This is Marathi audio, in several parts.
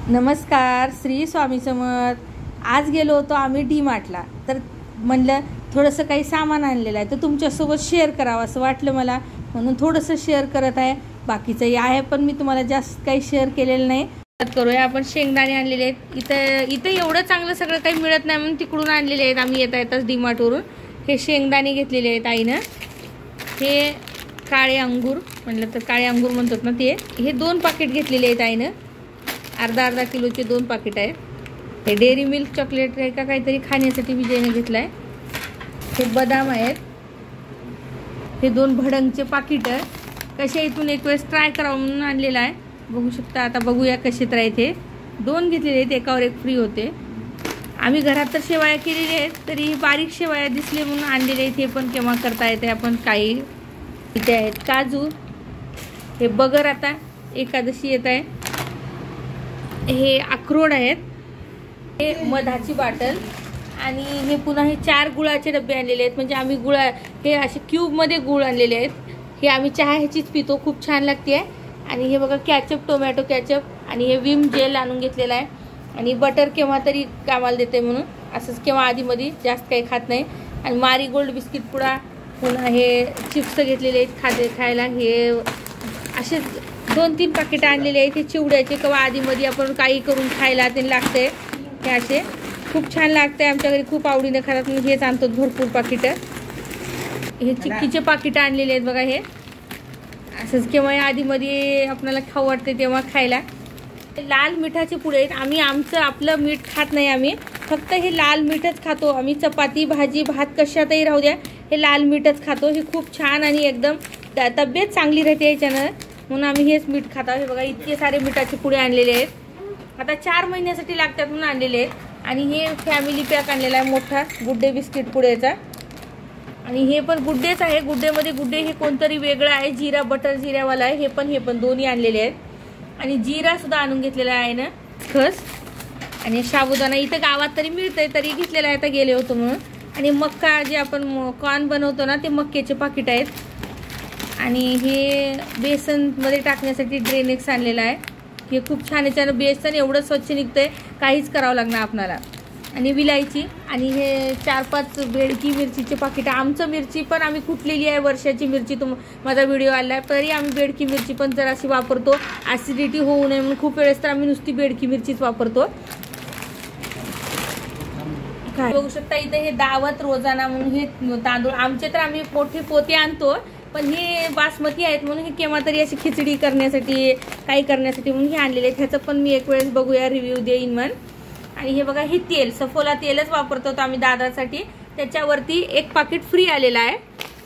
नमस्कार, श्री स्वामी समर्थ. आज गेलो होतो आम्ही डी मार्टला. तर म्हणलं थोडंसं काही सामान आणलेलं आहे तर तुमच्यासोबत शेअर करावं असं वाटलं मला, म्हणून थोडंसं शेअर करत आहे. बाकीचंही आहे पण मी तुम्हाला जास्त काही शेअर केलेलं नाही. करूया आपण. शेंगदाणे आणलेले आहेत. इथं एवढं चांगलं सगळं काही मिळत नाही म्हणून तिकडून आणलेले आहेत आम्ही येताच डी मार्टवरून. हे शेंगदाणे घेतलेले आहेत आईनं. हे काळे अंगूर म्हणलं तर काळे अंगूर म्हणतात ना ते. हे 2 पाकिट घेतलेले आहेत आईनं. अर्धा किलोचे 2 पाकिट आहेत. हे डेअरी मिल्क चॉकलेट आहे का काहीतरी खाण्यासाठी विजयने घेतलं आहे. हे बदाम आहेत. हे 2 भडंगचे पाकिट कसे इथून एक वेळेस ट्राय करावं म्हणून आणलेलं आहे. बघू शकता. आता बघूया कसे तर आहेत. हे 2 घेतलेले आहेत, एकावर एक फ्री होते. आम्ही घरात तर शेवाया केलेल्या आहेत तरी बारीक शेवाया दिसले म्हणून आणलेले आहेत. हे पण केव्हा करता येते आपण काही. इथे आहेत काजू. हे बगर आता एकादशी येत आहे. हे अक्रोड आहेत. हे मधाची बाटल आणि हे पुन्हा हे 4 गुळाचे डबे आणलेले आहेत. म्हणजे आम्ही हे असे क्यूबमध्ये गुळ आणलेले आहेत. हे आम्ही चहा ह्याचीच पितो, खूप छान लागते. आणि हे बघा कॅचअप, टोमॅटो कॅचअप. आणि हे विम जेल आणून घेतलेलं आहे. आणि बटर केव्हा तरी कामाला देते म्हणून असंच केव्हा आधीमध्ये जास्त काही खात नाही. आणि मारीगोल्ड बिस्किट पुडा. पुन्हा हे चिप्स घेतलेले आहेत खायला. हे असे 2-3 पाकिटं आणलेले आहेत. हे चिवड्याचे केव्हा आधीमध्ये आपण काही करून खायला ते लागते. हे असे खूप छान लागते. आमच्या घरी खूप आवडीने खातात म्हणून हेच आणतो भरपूर पाकिटं. हे चिक्कीचे पाकिटं आणलेले आहेत बघा. हे असंच केव्हा आधीमध्ये आपल्याला खाऊ वाटते तेव्हा खायला. लाल मिठाचे पुडे आहेत. आम्ही आपलं मीठ खात नाही. आम्ही फक्त हे लाल मीठच खातो. आम्ही चपाती भाजी भात कशातही राहू द्या हे लाल मीठच खातो. हे खूप छान आणि एकदम तब्येत चांगली राहते याच्यानं, म्हणून आम्ही हेच मीठ खातो. हे बघा इतके सारे मिठाचे पुडे आणलेले आहेत. आता 4 महिन्यासाठी लागतात म्हणून आणलेले आहेत. आणि हे फॅमिली पॅक आणलेला आहे मोठा गुड्डे बिस्किट पुड्याचा. आणि हे पण गुड्डेच आहे. गुड्डेमध्ये गुड्डे हे कोणतरी वेगळं आहे. जिरा बटर जिऱ्यावाला आहे. हे पण दोन्ही आणलेले आहेत. आणि जिरा सुद्धा आणून घेतलेला आहे ना. खस आणि साबुदाणा इथं गावात तरी मिळतंय तरी घेतलेला आहे. आता गेले होतो म्हणून. आणि मक्का जे आपण कॉर्न बनवतो ना ते मक्याचे पाकिट आहेत. आणि हे बेसनमध्ये टाकण्यासाठी ड्रेनेक्स आणलेला आहे. हे खूप छान. याच्यानं बेसन एवढं स्वच्छ निघतंय काहीच करावं लागणार आपल्याला. आणि विलायची. आणि हे 4-5 बेडकी मिरचीचे पाकिट. आमचं मिरची पण आम्ही कुटलेली आहे, वर्षाची मिरची. माझा व्हिडिओ आला आहे तरी आम्ही बेडकी मिरची पण जराशी वापरतो ॲसिडिटी होऊ नये म्हणून. खूप वेळेस तर आम्ही नुसती बेडकी मिरचीच वापरतो. काय बघू शकता इथे हे दावत रोजाना म्हणून हे तांदूळ आमचे तर आम्ही मोठे पोते आणतो पण हे बासमती आहेत म्हणून हे केव्हा तरी अशी खिचडी करण्यासाठी काही करण्यासाठी म्हणून हे आणलेले आहेत. ह्याचं पण मी एक वेळेस बघूया रिव्ह्यू देईन मन. आणि हे बघा हे तेल सफोला तेलच वापरतो आम्ही दादासाठी. त्याच्यावरती 1 पाकिट फ्री आलेला आहे.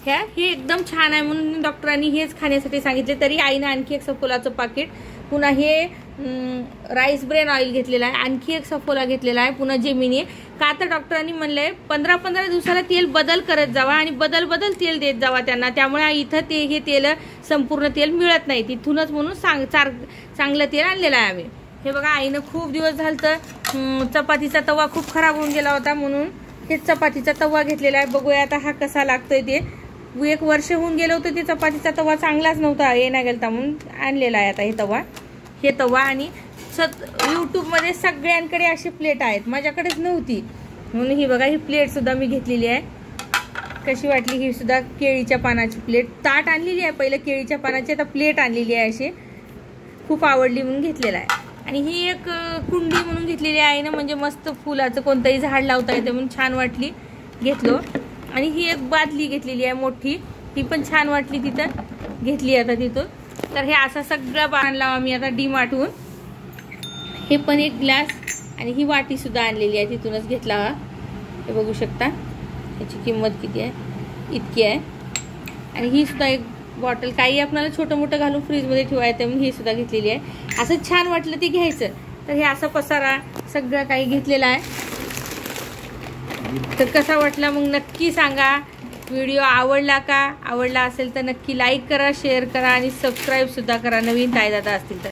हे एकदम छान आहे म्हणून डॉक्टरांनी हेच खाण्यासाठी सांगितले. तरी आईनं आणखी 1 सफोलाचं पाकिट. पुन्हा हे राईस ब्रेन ऑइल घेतलेला आहे. आणखी 1 सफोला घेतलेला आहे. पुन्हा जेमिनी. का तर डॉक्टरांनी म्हणलंय 15-15 दिवसाला तेल बदल करत जावा आणि बदल तेल देत जावा त्यांना. त्यामुळे इथं हे तेल संपूर्ण तेल मिळत नाही तिथूनच म्हणून चांगलं तेल आणलेलं आहे आम्ही. हे बघा आईनं खूप दिवस झालं तर चपातीचा तवा खूप खराब होऊन गेला होता म्हणून हे चपातीचा तवा घेतलेला आहे. बघूया आता हा कसा लागतोय ते. 1 वर्ष होऊन गेलं होतं ते चपातीचा तवा चांगलाच नव्हता येण्या गेलता म्हणून आणलेला आहे आता हे तवा. आणि यूट्यूबमध्ये सगळ्यांकडे अशी प्लेट आहेत, माझ्याकडेच नव्हती म्हणून ही बघा ही प्लेट सुद्धा मी घेतलेली आहे. कशी वाटली ही सुद्धा केळीच्या पानाची प्लेट. ताट आणलेली आहे पहिलं केळीच्या पानाची, आता प्लेट आणलेली आहे अशी. खूप आवडली म्हणून घेतलेला आहे. आणि ही एक कुंडी म्हणून घेतलेली आहे ना, म्हणजे मस्त फुलाचं कोणतंही झाड लावता येते म्हणून छान वाटली घेतलो. आणि ही एक बादली घेतलेली आहे मोठी, ती पण छान वाटली तिथं घेतली आता तिथून. तर हे असा सगळं आणला आम्ही आता डी मार्टहून. हे पण 1 ग्लास आणि ही वाटी सुद्धा आणलेली आहे तिथूनच घेतला हा. हे बघू शकता याची किंमत किती आहे, इतकी आहे. आणि ही सुद्धा 1 बॉटल. काही आपल्याला छोटं मोठं घालून फ्रीजमध्ये ठेवायचं म्हणून ही सुद्धा घेतलेली आहे. असं छान वाटलं ते घ्यायचं. तर हे असा पसारा सगळं काही घेतलेला आहे. तर कसा वाटला मग नक्की सांगा. व्हिडिओ आवडला असेल तर नक्की लाईक करा, शेअर करा आणि सबस्क्राईब सुद्धा करा नवीन दादा असतील तर.